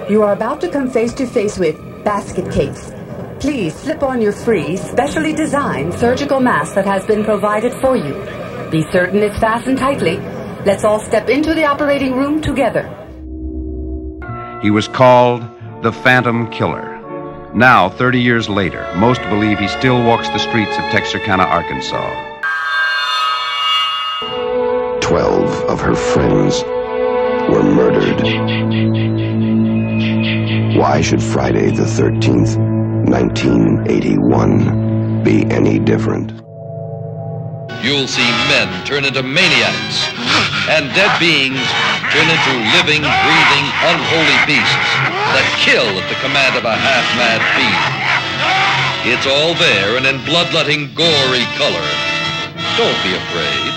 You are about to come face to face with Basket Case. Please slip on your free, specially designed surgical mask that has been provided for you. Be certain it's fastened tightly. Let's all step into the operating room together. He was called the Phantom Killer. Now, 30 years later, most believe he still walks the streets of Texarkana, Arkansas. 12 of her friends were murdered. Why should Friday the 13th, 1981 be any different? You'll see men turn into maniacs and dead beings turn into living, breathing, unholy beasts that kill at the command of a half-mad fiend. It's all there and in bloodletting, gory color. Don't be afraid.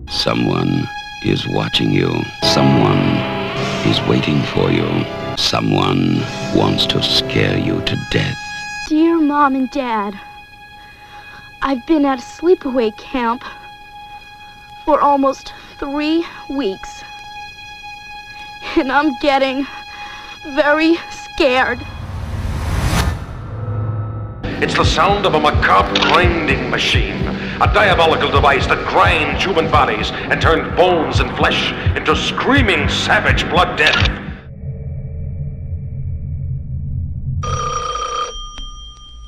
Someone is watching you. Someone is waiting for you. Someone wants to scare you to death. Dear Mom and Dad, I've been at a sleepaway camp for almost 3 weeks. And I'm getting very scared. It's the sound of a macabre grinding machine, a diabolical device that grinds human bodies and turns bones and flesh into screaming, savage blood death.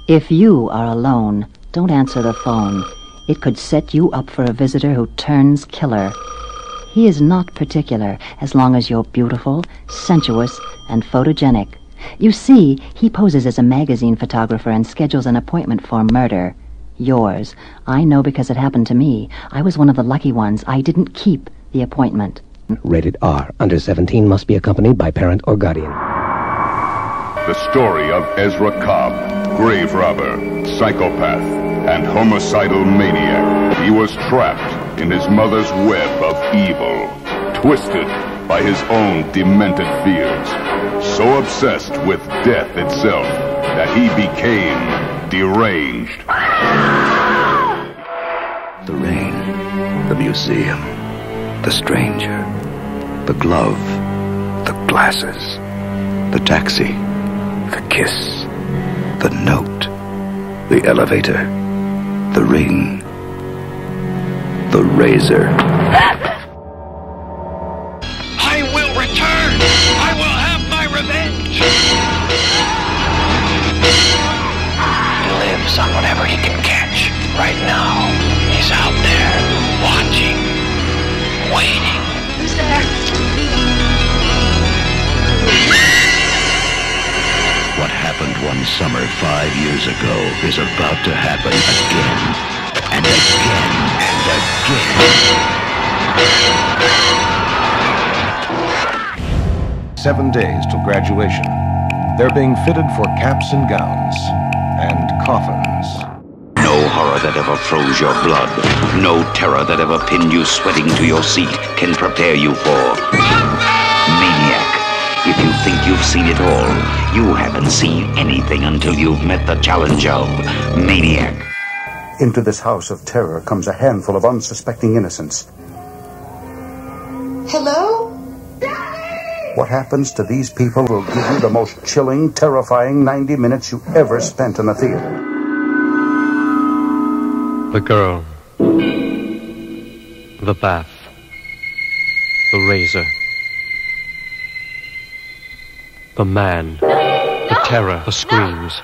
If you are alone, don't answer the phone. It could set you up for a visitor who turns killer. He is not particular as long as you're beautiful, sensuous, and photogenic. You see, he poses as a magazine photographer and schedules an appointment for murder. Yours. I know because it happened to me. I was one of the lucky ones. I didn't keep the appointment. Rated R. Under 17 must be accompanied by parent or guardian. The story of Ezra Cobb, grave robber, psychopath, and homicidal maniac. He was trapped in his mother's web of evil, twisted by his own demented fears, so obsessed with death itself that he became deranged. The rain, the museum, the stranger, the glove, the glasses, the taxi, the kiss, the note, the elevator, the ring, the razor. I will return! I will have my revenge! He lives on whatever he can catch. Right now, he's out there, watching, waiting. Who's there? What happened one summer 5 years ago is about to happen again, and again, and again. 7 days till graduation. They're being fitted for caps and gowns, and coffins. No horror that ever froze your blood, no terror that ever pinned you sweating to your seat can prepare you for Maniac. If you think you've seen it all, you haven't seen anything until you've met the challenge of Maniac. Into this house of terror comes a handful of unsuspecting innocents. Hello? What happens to these people will give you the most chilling, terrifying 90 minutes you ever spent in a theater. The girl. The bath. The razor. The man. The terror. The screams.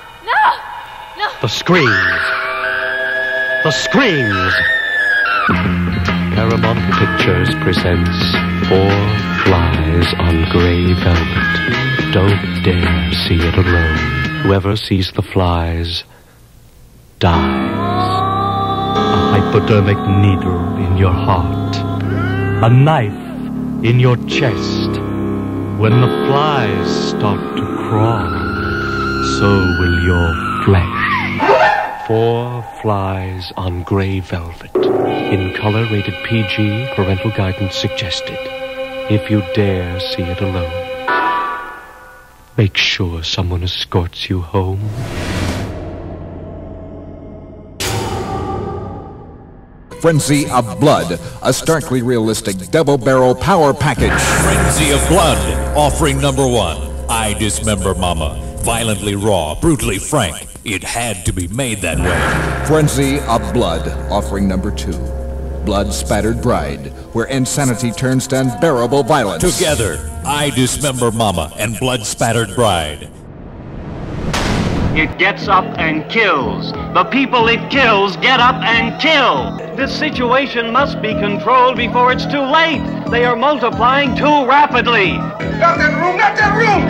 The screams. The screams! Paramount Pictures presents 4 Flies on Grey Velvet. Don't dare see it alone. Whoever sees the flies dies. A hypodermic needle in your heart. A knife in your chest. When the flies start to crawl, so will your flesh. 4 Flies on Grey Velvet. In color rated PG, parental guidance suggested. If you dare see it alone, make sure someone escorts you home. Frenzy of Blood, a starkly realistic double-barrel power package. Frenzy of Blood, offering number 1. I Dismember Mama. Violently raw, brutally frank. It had to be made that way. Frenzy of Blood, offering number 2. Blood-Spattered Bride, where insanity turns to unbearable violence. Together, I Dismember Mama and Blood-Spattered Bride. It gets up and kills. The people it kills get up and kill. This situation must be controlled before it's too late. They are multiplying too rapidly. Not that room, not that room!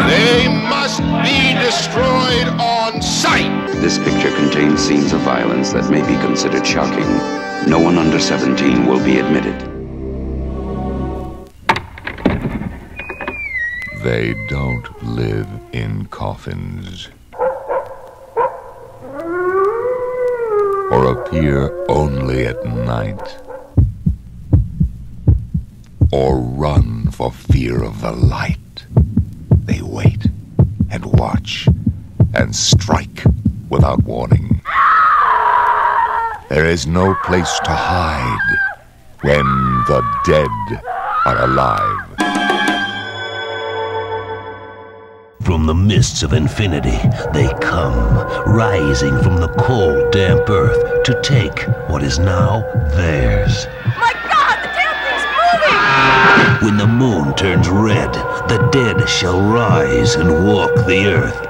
They must be destroyed on sight. This picture contains scenes of violence that may be considered shocking. No one under 17 will be admitted. They don't live in coffins. Or appear only at night. Or run for fear of the light. They wait and watch and strike without warning. There is no place to hide when the dead are alive. From the mists of infinity, they come, rising from the cold, damp earth to take what is now theirs. My God, the damn thing's moving! When the moon turns red, the dead shall rise and walk the earth.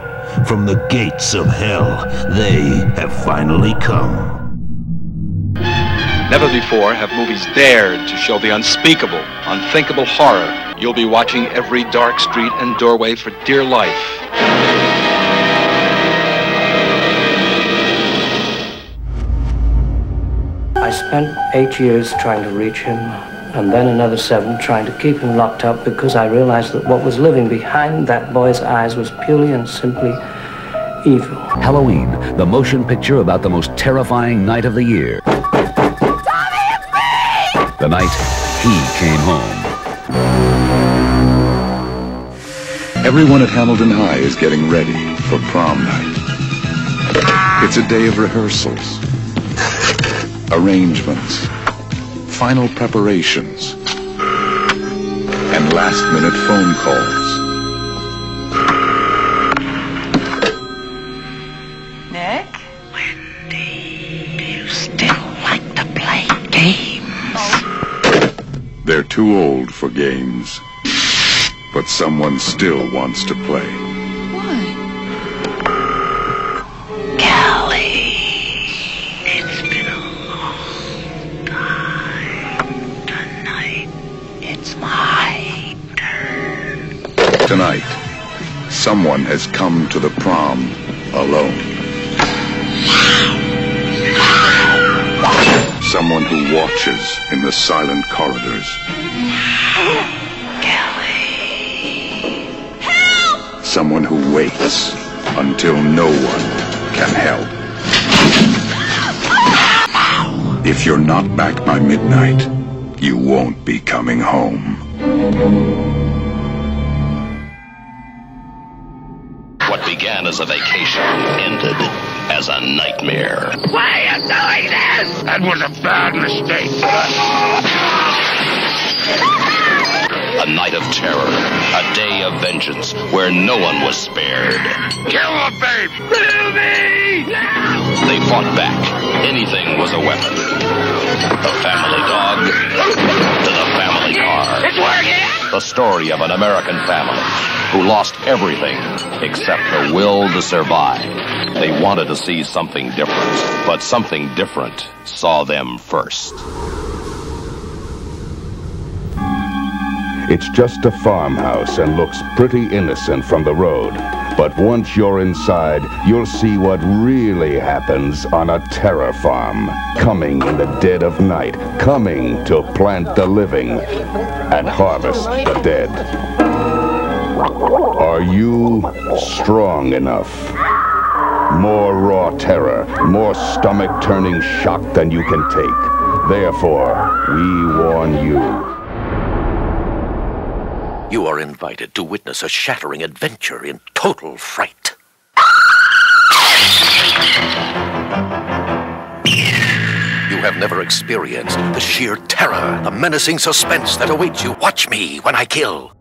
From the gates of hell, they have finally come. Never before have movies dared to show the unspeakable, unthinkable horror. You'll be watching every dark street and doorway for dear life. I spent 8 years trying to reach him, and then another 7 trying to keep him locked up because I realized that what was living behind that boy's eyes was purely and simply evil. Halloween, the motion picture about the most terrifying night of the year. The night he came home. Everyone at Hamilton High is getting ready for prom night. It's a day of rehearsals, arrangements, final preparations, and last-minute phone calls. Nick? Wendy, do you still like to play games? They're too old for games, but someone still wants to play. Why? Callie, it's been a long time. Tonight, it's my turn. Tonight, someone has come to the prom alone. Someone who watches in the silent corridors. Kelly. Help! Someone who waits until no one can help. If you're not back by midnight, you won't be coming home. What began as a vacation ended as a nightmare. Why are you doing this? That was a bad mistake. A night of terror, a day of vengeance, where no one was spared. Kill the baby! Ruby! Now! They fought back. Anything was a weapon. The family dog to the family car. It's working! The story of an American family who lost everything except the will to survive. They wanted to see something different, but something different saw them first. It's just a farmhouse and looks pretty innocent from the road. But once you're inside, you'll see what really happens on a terror farm. Coming in the dead of night, coming to plant the living and harvest the dead. Are you strong enough? More raw terror, more stomach-turning shock than you can take. Therefore, we warn you. You are invited to witness a shattering adventure in total fright. you have never experienced. The sheer terror, the menacing suspense that awaits you. Watch me when I kill.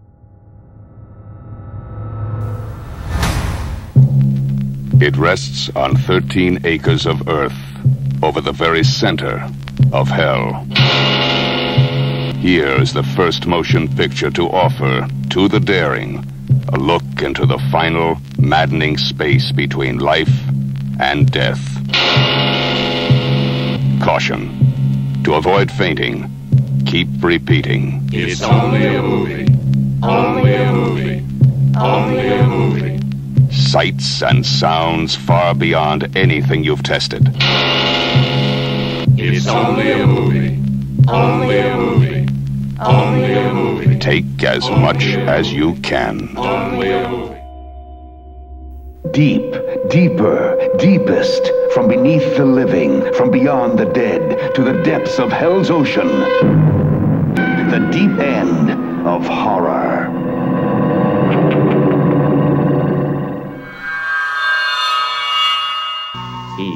It rests on 13 acres of earth, over the very center of hell. Here is the first motion picture to offer, to the daring, a look into the final, maddening space between life and death. Caution. To avoid fainting, keep repeating. It's only a movie. Only a movie. Only a movie. Sights and sounds far beyond anything you've tested. It's only a movie. Only a movie. Only a movie. Take as much as you can. Only a movie. Deep, deeper, deepest, from beneath the living, from beyond the dead, to the depths of hell's ocean. The deep end of horror. He,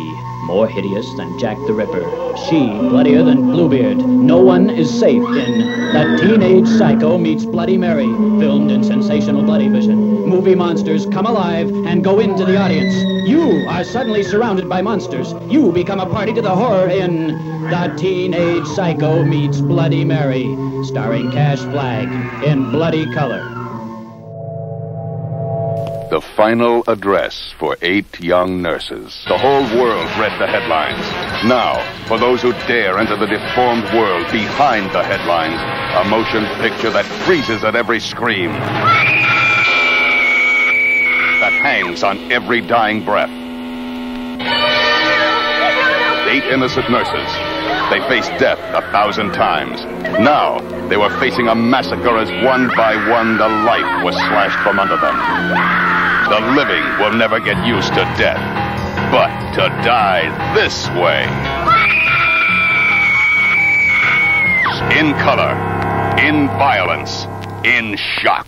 more hideous than Jack the Ripper. She, bloodier than Bluebeard. No one is safe in The Teenage Psycho Meets Bloody Mary, filmed in sensational bloody vision. Movie monsters come alive and go into the audience. You are suddenly surrounded by monsters. You become a party to the horror in The Teenage Psycho Meets Bloody Mary, starring Cash Flagg in bloody color. The final address for 8 young nurses. The whole world read the headlines. Now, for those who dare enter the deformed world behind the headlines, a motion picture that freezes at every scream, that hangs on every dying breath. 8 innocent nurses. They faced death 1,000 times. Now, they were facing a massacre as one by one the life was slashed from under them. The living will never get used to death, but to die this way. In color, in violence, in shock.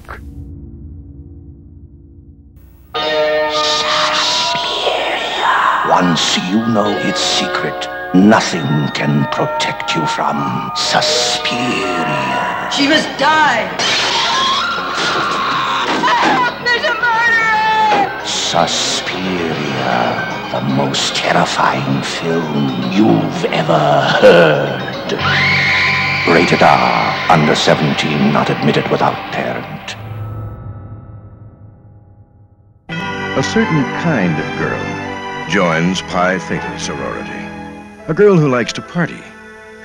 Once you know its secret, nothing can protect you from Suspiria. She must die! There's a murderer! Suspiria, the most terrifying film you've ever heard. Rated R, under 17, not admitted without parent. A certain kind of girl joins Pi Theta sorority. A girl who likes to party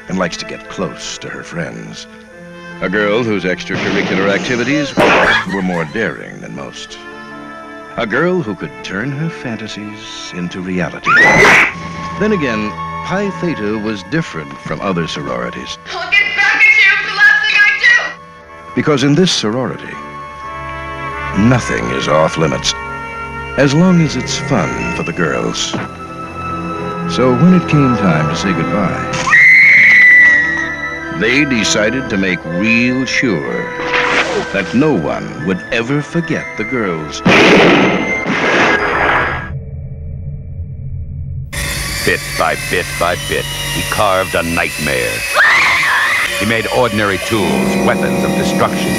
and likes to get close to her friends. A girl whose extracurricular activities were more daring than most. A girl who could turn her fantasies into reality. Then again, Pi Theta was different from other sororities. I'll get back at you for the last thing I do! Because in this sorority, nothing is off limits, as long as it's fun for the girls. So when it came time to say goodbye, they decided to make real sure that no one would ever forget the girls. Bit by bit by bit, he carved a nightmare. He made ordinary tools weapons of destruction.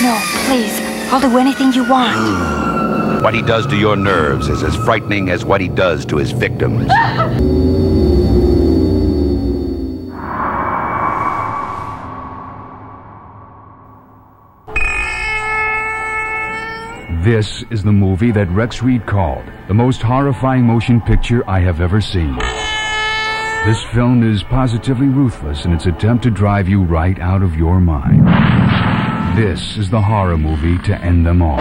No, please. I'll do anything you want. What he does to your nerves is as frightening as what he does to his victims. This is the movie that Rex Reed called the most horrifying motion picture I have ever seen. This film is positively ruthless in its attempt to drive you right out of your mind. This is the horror movie to end them all.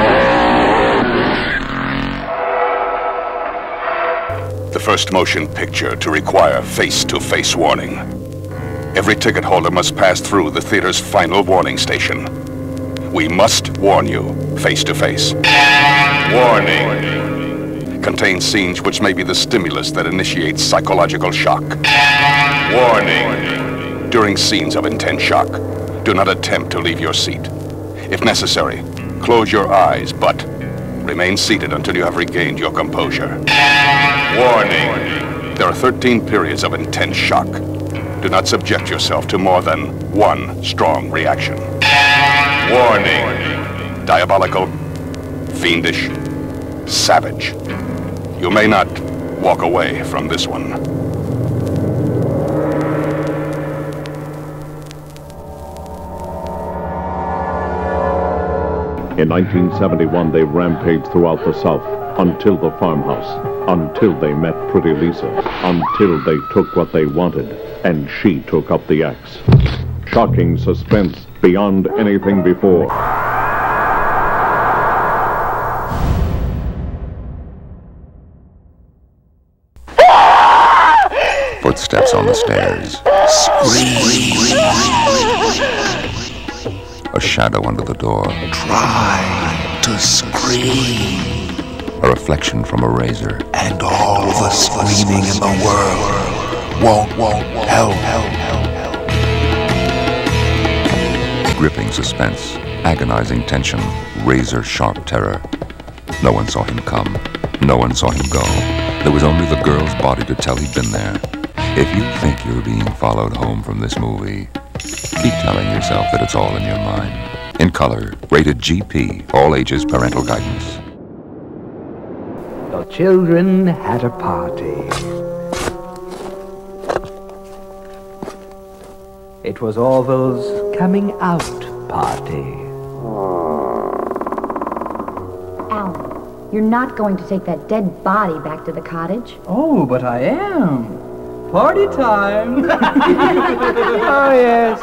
The first motion picture to require face-to-face warning. Every ticket holder must pass through the theater's final warning station. We must warn you, face-to-face. Warning. Contains scenes which may be the stimulus that initiates psychological shock. Warning. During scenes of intense shock, do not attempt to leave your seat. If necessary, close your eyes, but remain seated until you have regained your composure. Warning. There are 13 periods of intense shock. Do not subject yourself to more than one strong reaction. Warning! Diabolical, fiendish, savage. You may not walk away from this one. In 1971, they rampaged throughout the South until the farmhouse, until they met Pretty Lisa, until they took what they wanted, and she took up the axe. Shocking suspense beyond anything before. Footsteps on the stairs. A shadow under the door. Try to scream. A reflection from a razor. And all the screaming in the world won't help. Gripping suspense, agonizing tension, razor-sharp terror. No one saw him come. No one saw him go. There was only the girl's body to tell he'd been there. If you think you're being followed home from this movie, keep telling yourself that it's all in your mind. In color, rated GP, all ages, parental guidance. The children had a party. It was Orville's coming out party. Al, you're not going to take that dead body back to the cottage. Oh, but I am. Party time! Oh, yes.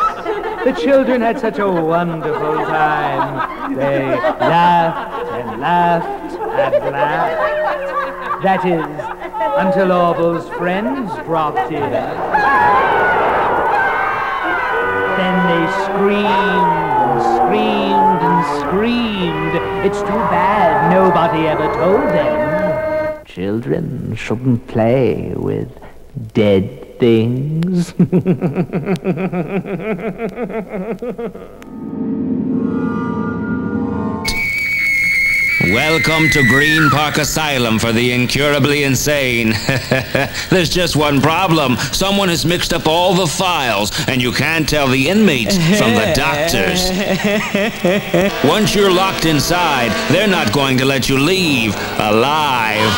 The children had such a wonderful time. They laughed and laughed and laughed. That is, until Orville's friends dropped in. Then they screamed and screamed and screamed. It's too bad nobody ever told them. Children shouldn't play with dead things. Welcome to Green Park Asylum for the incurably insane. There's just one problem. Someone has mixed up all the files, and you can't tell the inmates from the doctors. Once you're locked inside, they're not going to let you leave alive.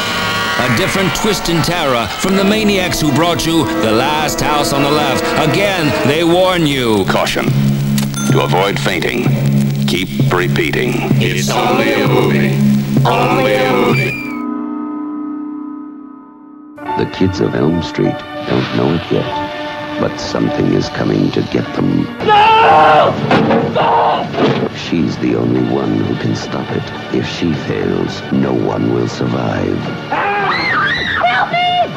A different twist in terror from the maniacs who brought you The Last House on the Left. Again, they warn you. Caution. To avoid fainting, keep repeating. It's only a movie. Only a movie. The kids of Elm Street don't know it yet, but something is coming to get them. No! Stop! She's the only one who can stop it. If she fails, no one will survive. Help me,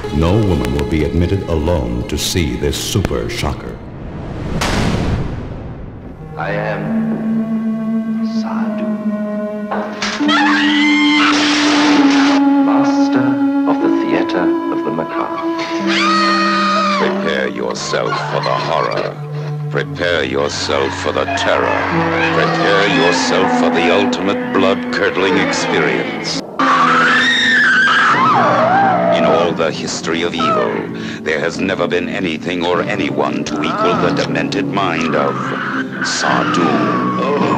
please! No woman will be admitted alone to see this super shocker. I am Sadhu, master of the theater of the macabre. Prepare yourself for the horror. Prepare yourself for the terror. Prepare yourself for the ultimate blood-curdling experience. In all the history of evil, there has never been anything or anyone to equal the demented mind of Sadhu.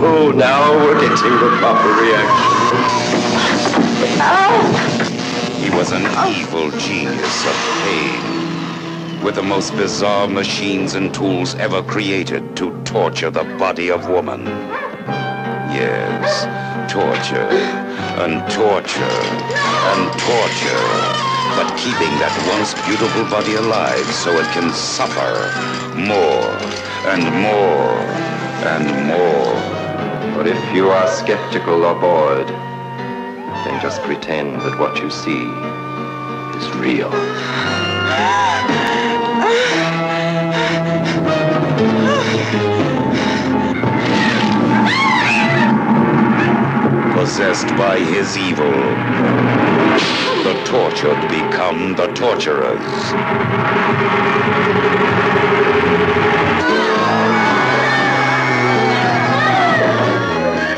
Oh, now we're getting the proper reaction. He was an evil genius of pain, with the most bizarre machines and tools ever created to torture the body of woman. Yes, torture, and torture, and torture, but keeping that once beautiful body alive so it can suffer more and more and more. But if you are skeptical or bored, then just pretend that what you see is real. Possessed by his evil, the tortured become the torturers.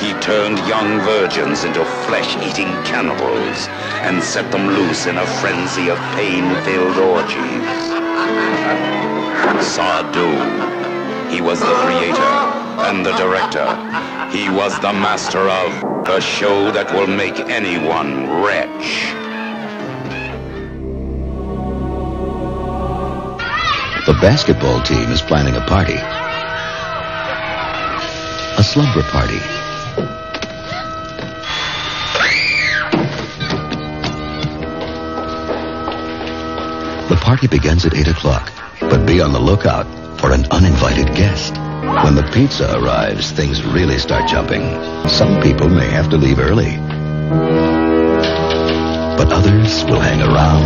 He turned young virgins into flesh-eating cannibals and set them loose in a frenzy of pain-filled orgies. Sadu. He was the creator and the director. He was the master of a show that will make anyone retch. The basketball team is planning a party. A slumber party. The party begins at 8 o'clock, but be on the lookout for an uninvited guest. When the pizza arrives, things really start jumping. Some people may have to leave early, but others will hang around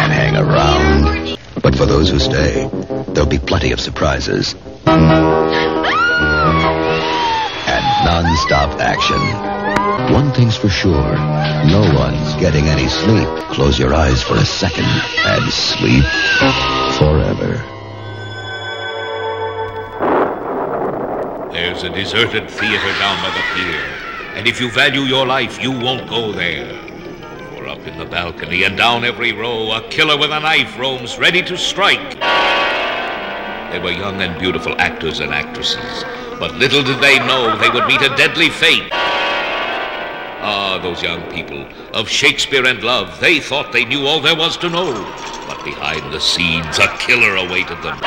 and hang around. But for those who stay, there'll be plenty of surprises and non-stop action. One thing's for sure, no one's getting any sleep. Close your eyes for a second and sleep forever. There's a deserted theater down by the pier, and if you value your life, you won't go there. For up in the balcony and down every row, a killer with a knife roams, ready to strike. They were young and beautiful actors and actresses, but little did they know they would meet a deadly fate. Ah, those young people of Shakespeare and love, they thought they knew all there was to know, but behind the scenes a killer awaited them.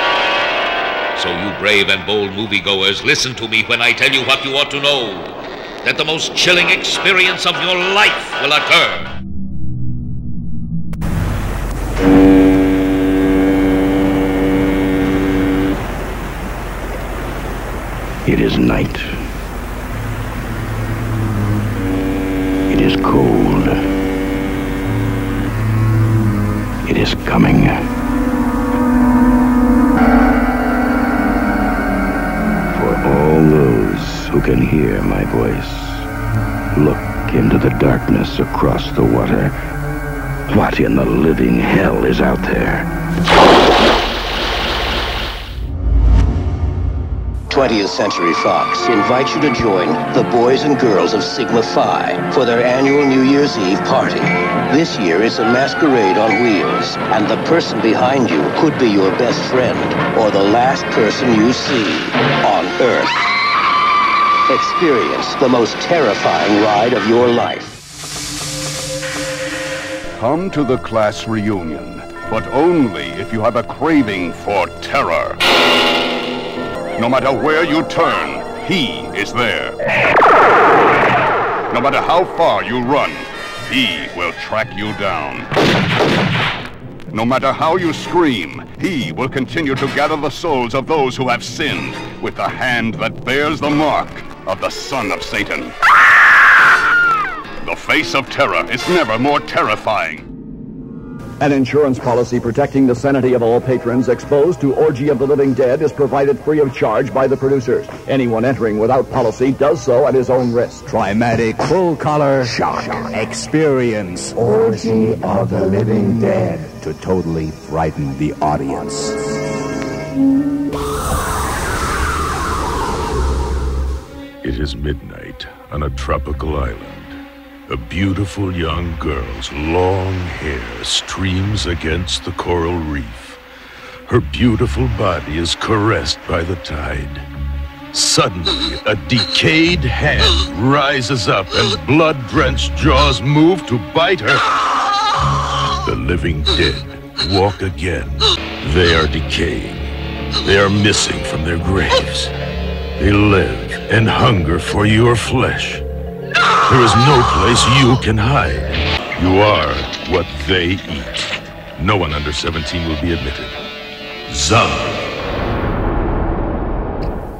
So you brave and bold moviegoers, listen to me when I tell you what you ought to know, that the most chilling experience of your life will occur. It is night. It is cold. It is coming. For all those who can hear my voice, look into the darkness across the water. What in the living hell is out there? 20th Century Fox invites you to join the boys and girls of Sigma Phi for their annual New Year's Eve party. This year it's a masquerade on wheels, and the person behind you could be your best friend or the last person you see on Earth. Experience the most terrifying ride of your life. Come to the class reunion, but only if you have a craving for terror. No matter where you turn, he is there. No matter how far you run, he will track you down. No matter how you scream, he will continue to gather the souls of those who have sinned with the hand that bears the mark of the Son of Satan. The face of terror is never more terrifying. An insurance policy protecting the sanity of all patrons exposed to Orgy of the Living Dead is provided free of charge by the producers. Anyone entering without policy does so at his own risk. Traumatic full-color shock experience. Orgy of the Living Dead. To totally frighten the audience. It is midnight on a tropical island. A beautiful young girl's long hair streams against the coral reef. Her beautiful body is caressed by the tide. Suddenly, a decayed hand rises up and blood-drenched jaws move to bite her. The living dead walk again. They are decaying. They are missing from their graves. They live and hunger for your flesh. There is no place you can hide. You are what they eat. No one under 17 will be admitted. Zombie.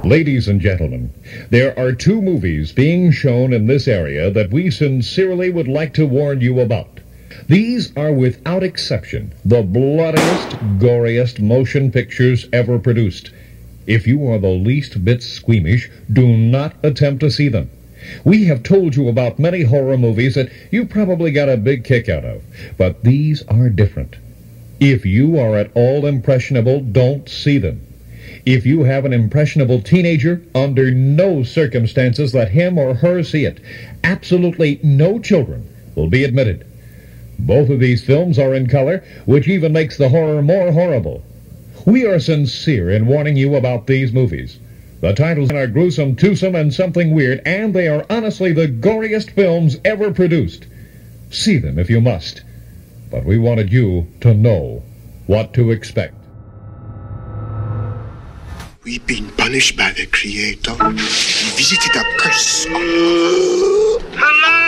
Ladies and gentlemen, there are two movies being shown in this area that we sincerely would like to warn you about. These are without exception the bloodiest, goriest motion pictures ever produced. If you are the least bit squeamish, do not attempt to see them. We have told you about many horror movies that you probably got a big kick out of, but these are different. If you are at all impressionable, don't see them. If you have an impressionable teenager, under no circumstances let him or her see it. Absolutely no children will be admitted. Both of these films are in color, which even makes the horror more horrible. We are sincere in warning you about these movies. The titles are gruesome, twosome, and something weird, and they are honestly the goriest films ever produced. See them if you must. But we wanted you to know what to expect. We've been punished by the Creator. We visited a curse. Hello?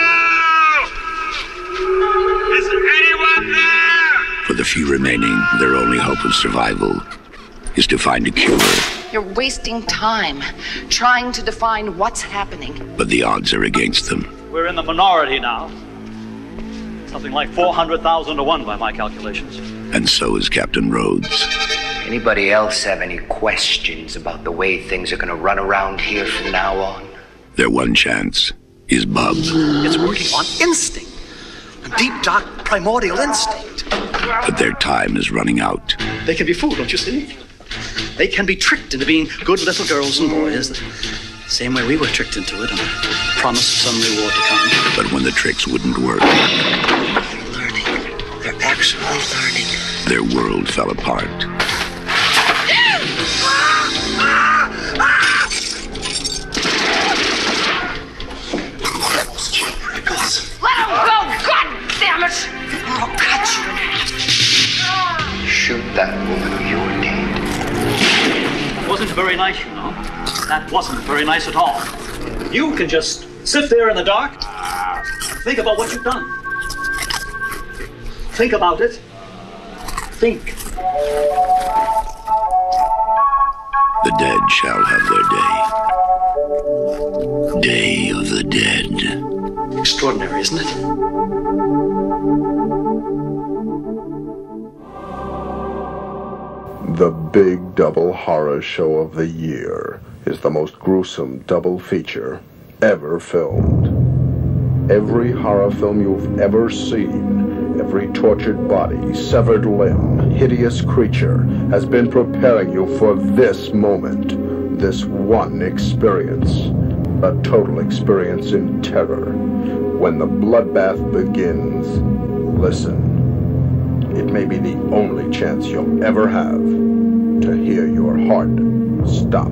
Is anyone there? For the few remaining, their only hope of survival is to find a cure. You're wasting time trying to define what's happening. But the odds are against them. We're in the minority now. Something like 400,000 to 1 by my calculations. And so is Captain Rhodes. Anybody else have any questions about the way things are going to run around here from now on? Their one chance is Bub. It's working on instinct. A deep, dark, primordial instinct. But their time is running out. They can be fooled, don't you see? They can be tricked into being good little girls and boys. The same way we were tricked into it, and promised some reward to come. But when the tricks wouldn't work... They're learning. They're actually learning. Their world fell apart. Let him go! God damn it! Or I'll cut you in half. Shoot that woman or you're dead. Wasn't very nice, you know. That wasn't very nice at all. You can just sit there in the dark, think about what you've done. Think about it. Think. The dead shall have their day. Day of the Dead. Extraordinary, isn't it? The big double horror show of the year is the most gruesome double feature ever filmed. Every horror film you've ever seen, every tortured body, severed limb, hideous creature has been preparing you for this moment, this one experience. A total experience in terror. When the bloodbath begins, listen. It may be the only chance you'll ever have to hear your heart stop.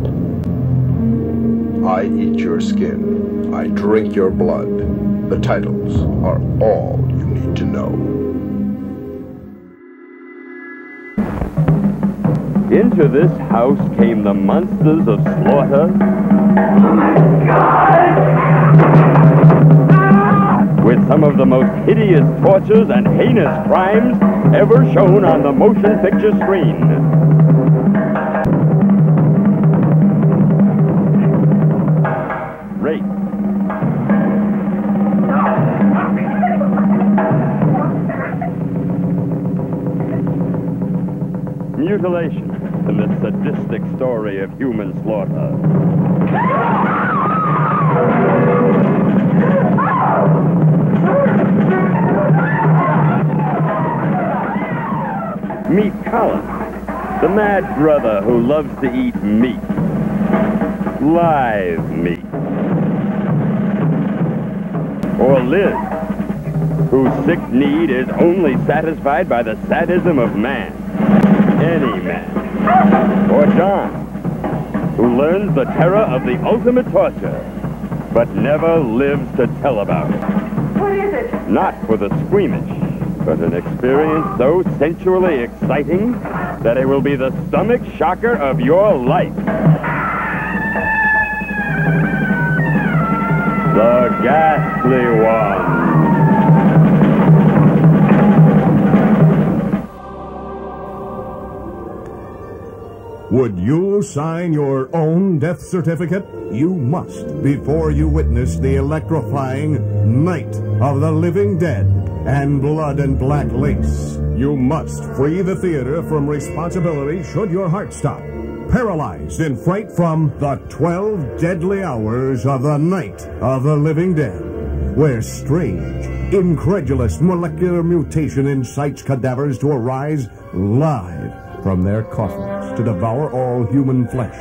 I eat your skin. I drink your blood. The titles are all you need to know. Into this house came the monsters of slaughter. With some of the most hideous tortures and heinous crimes ever shown on the motion picture screen. Rape. Mutilation, and the sadistic story of human slaughter. Meet Colin, the mad brother who loves to eat meat. Live meat. Or Liz, whose sick need is only satisfied by the sadism of man. Any man. Or John, who learns the terror of the ultimate torture, but never lives to tell about it. What is it? Not for the squeamish, but an experience so sensually exciting that it will be the stomach shocker of your life. The Ghastly One. Would you sign your own death certificate? You must before you witness the electrifying Night of the Living Dead and Blood and Black Lace. You must free the theater from responsibility should your heart stop. Paralyzed in fright from the 12 deadly hours of the Night of the Living Dead, where strange, incredulous molecular mutation incites cadavers to arise live from their coffins to devour all human flesh.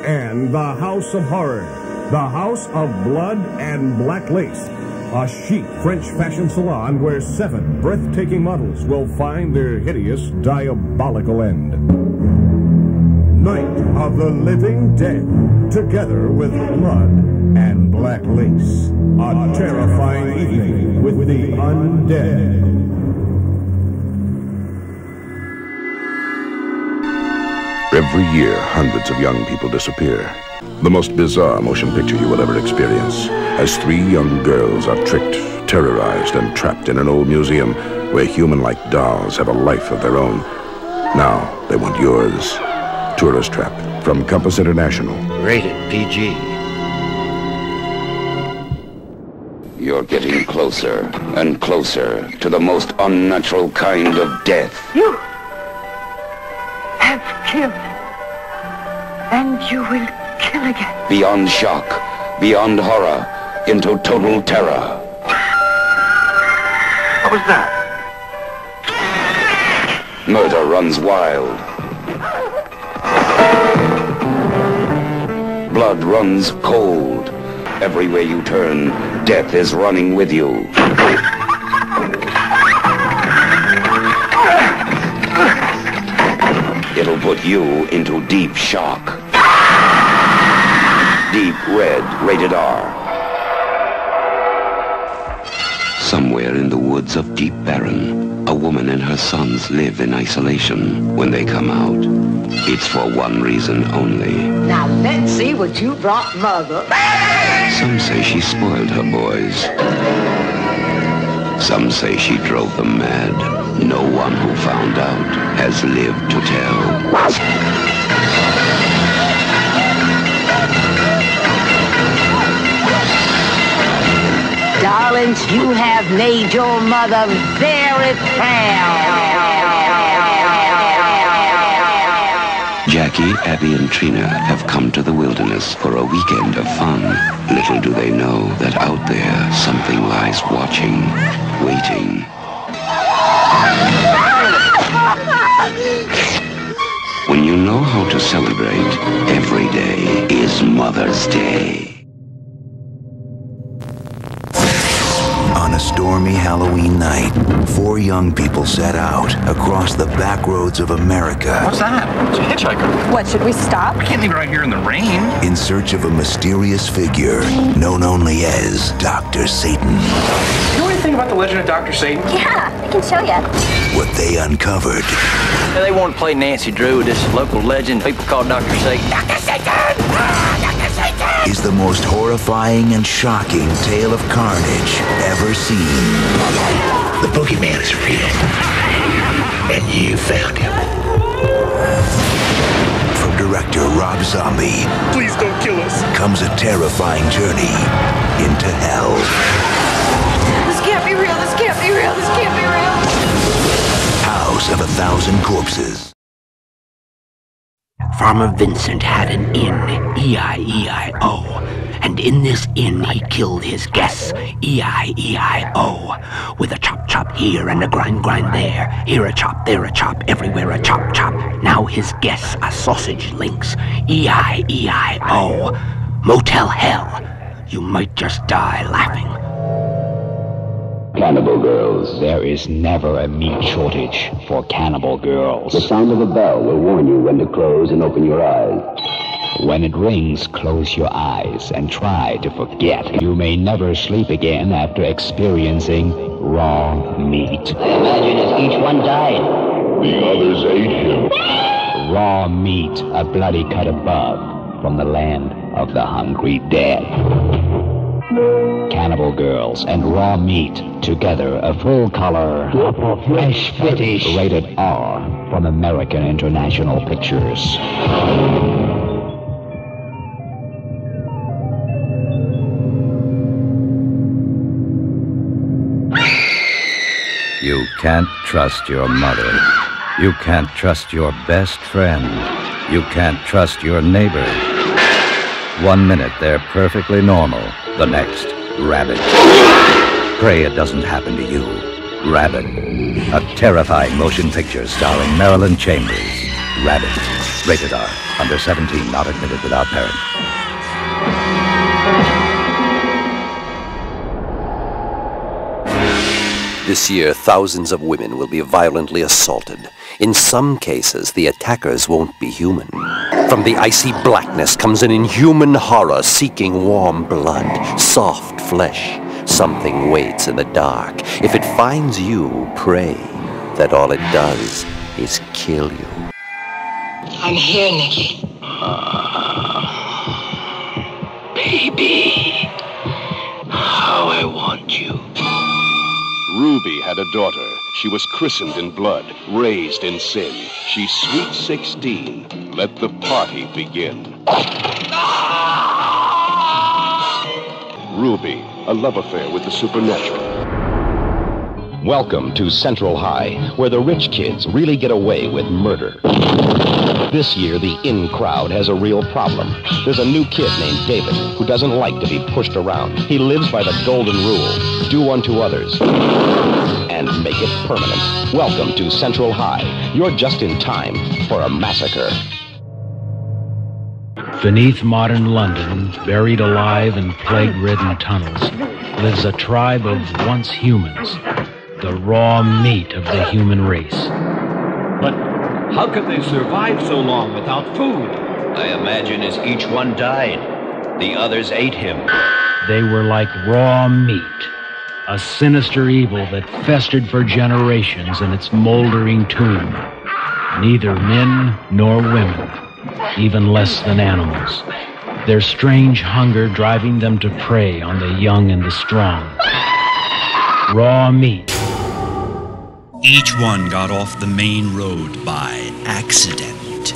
And the House of Horror, the House of Blood and Black Lace, a chic French fashion salon where 7 breathtaking models will find their hideous, diabolical end. Night of the Living Dead, together with blood and black lace. A terrifying evening with the undead. Every year, hundreds of young people disappear. The most bizarre motion picture you will ever experience, as 3 young girls are tricked, terrorized, and trapped in an old museum where human-like dolls have a life of their own. Now, they want yours. Tourist Trap, from Compass International. Rated PG. You're getting closer and closer to the most unnatural kind of death. You have killed, and you will kill again. Beyond shock, beyond horror, into total terror. What was that? Murder runs wild. Blood runs cold. Everywhere you turn, death is running with you. It'll put you into deep shock. Deep Red, rated R. Somewhere in the woods of Deep Barren, a woman and her sons live in isolation. When they come out, it's for one reason only. Now let's see what you brought, Mother. Some say she spoiled her boys. Some say she drove them mad. No one who found out has lived to tell. Darlings, you have made your mother very proud. Jackie, Abby, and Trina have come to the wilderness for a weekend of fun. Little do they know that out there, something lies watching, waiting. When you know how to celebrate, every day is Mother's Day. On a stormy Halloween night, 4 young people set out across the back roads of America. What's that? It's a hitchhiker. What, should we stop? We can't leave it right here in the rain. In search of a mysterious figure known only as Dr. Satan. You know anything about the legend of Dr. Satan? Yeah, I can show you. What they uncovered. Yeah, they want to play Nancy Drew with this local legend people call Dr. Satan. Dr. Satan! Dr. Satan! Is the most horrifying and shocking tale of carnage ever seen. The boogeyman is real. And you found him. From director Rob Zombie. Please don't kill us. Comes a terrifying journey into hell. This can't be real, this can't be real, this can't be real. House of 1,000 Corpses. Farmer Vincent had an inn, E-I-E-I-O. And in this inn he killed his guests, E-I-E-I-O. With a chop-chop here and a grind-grind there. Here a chop, there a chop, everywhere a chop-chop. Now his guests are sausage links, E-I-E-I-O. Motel Hell. You might just die laughing. Cannibal Girls. There is never a meat shortage for Cannibal Girls. The sound of a bell will warn you when to close and open your eyes. When it rings, close your eyes and try to forget. You may never sleep again after experiencing raw meat. Imagine as each one died, the others ate him. Raw meat, a bloody cut above from the land of the hungry dead. Cannibal Girls and Raw Meat, together a full-color, fresh fetish, rated R from American International Pictures. You can't trust your mother. You can't trust your best friend. You can't trust your neighbor. 1 minute they're perfectly normal, the next rabid. Pray it doesn't happen to you. Rabid, a terrifying motion picture starring Marilyn Chambers. Rabid, rated R, under 17, not admitted without parent. This year, thousands of women will be violently assaulted. In some cases, the attackers won't be human. From the icy blackness comes an inhuman horror seeking warm blood, soft flesh. Something waits in the dark. If it finds you, pray that all it does is kill you. I'm here, Nikki. Baby, how I want you. Ruby had a daughter. She was christened in blood, raised in sin. She's sweet 16. Let the party begin. Ruby, a love affair with the supernatural. Welcome to Central High, where the rich kids really get away with murder. This year, the in crowd has a real problem. There's a new kid named David who doesn't like to be pushed around. He lives by the golden rule: do unto others and make it permanent. Welcome to Central High. You're just in time for a massacre. Beneath modern London, buried alive in plague-ridden tunnels, lives a tribe of once humans, the raw meat of the human race. But how could they survive so long without food? I imagine as each one died, the others ate him. They were like raw meat, a sinister evil that festered for generations in its moldering tomb. Neither men nor women, even less than animals. Their strange hunger driving them to prey on the young and the strong. Raw meat. Each one got off the main road by accident.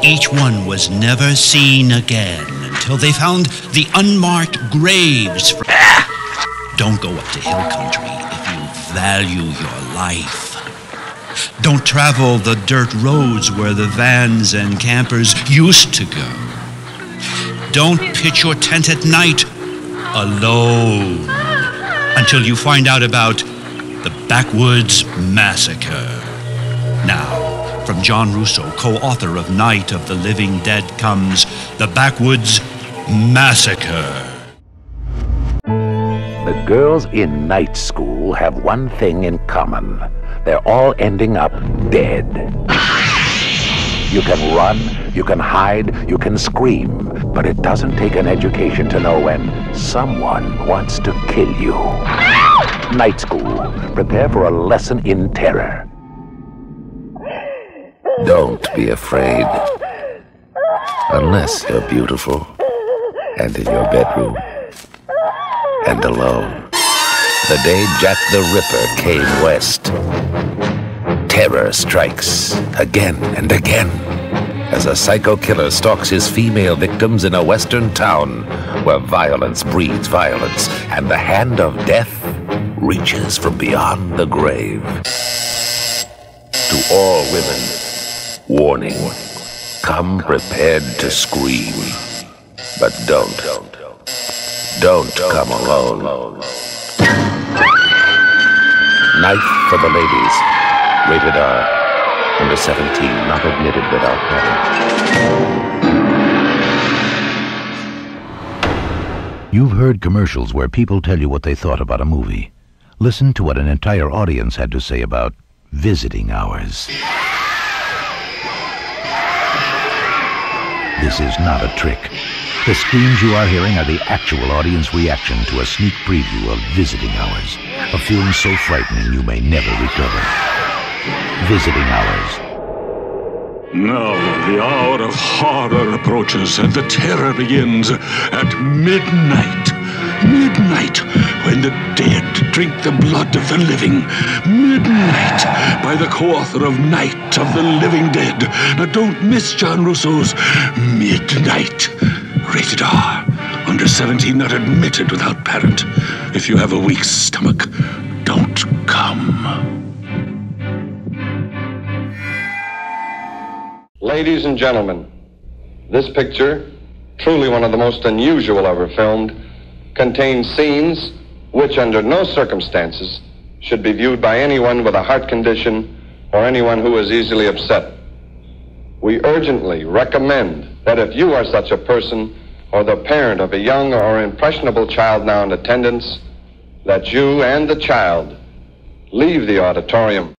Each one was never seen again until they found the unmarked graves. Don't go up to hill country if you value your life. Don't travel the dirt roads where the vans and campers used to go. Don't pitch your tent at night alone until you find out about the Backwoods Massacre. Now, from John Russo, co-author of Night of the Living Dead, comes The Backwoods Massacre. The girls in night school have one thing in common. They're all ending up dead. You can run, you can hide, you can scream, but it doesn't take an education to know when someone wants to kill you. Night school. Prepare for a lesson in terror. Don't be afraid. Unless you're beautiful and in your bedroom and alone. The day Jack the Ripper came west, terror strikes again and again as a psycho killer stalks his female victims in a western town where violence breeds violence and the hand of death reaches from beyond the grave. To all women, warning, come prepared to scream, but don't come alone. Knife for the ladies, rated R, under 17, not admitted without parent. You've heard commercials where people tell you what they thought about a movie. Listen to what an entire audience had to say about visiting hours. This is not a trick. The screams you are hearing are the actual audience reaction to a sneak preview of Visiting Hours, a film so frightening you may never recover. Visiting Hours. Now the hour of horror approaches and the terror begins at midnight. Midnight, when the dead drink the blood of the living. Midnight, by the co-author of Night of the Living Dead. Now don't miss John Russo's Midnight. Rated R. Under 17, not admitted without parent. If you have a weak stomach, don't come. Ladies and gentlemen, this picture, truly one of the most unusual ever filmed, contains scenes which under no circumstances should be viewed by anyone with a heart condition or anyone who is easily upset. We urgently recommend that if you are such a person or the parent of a young or impressionable child now in attendance, that you and the child leave the auditorium.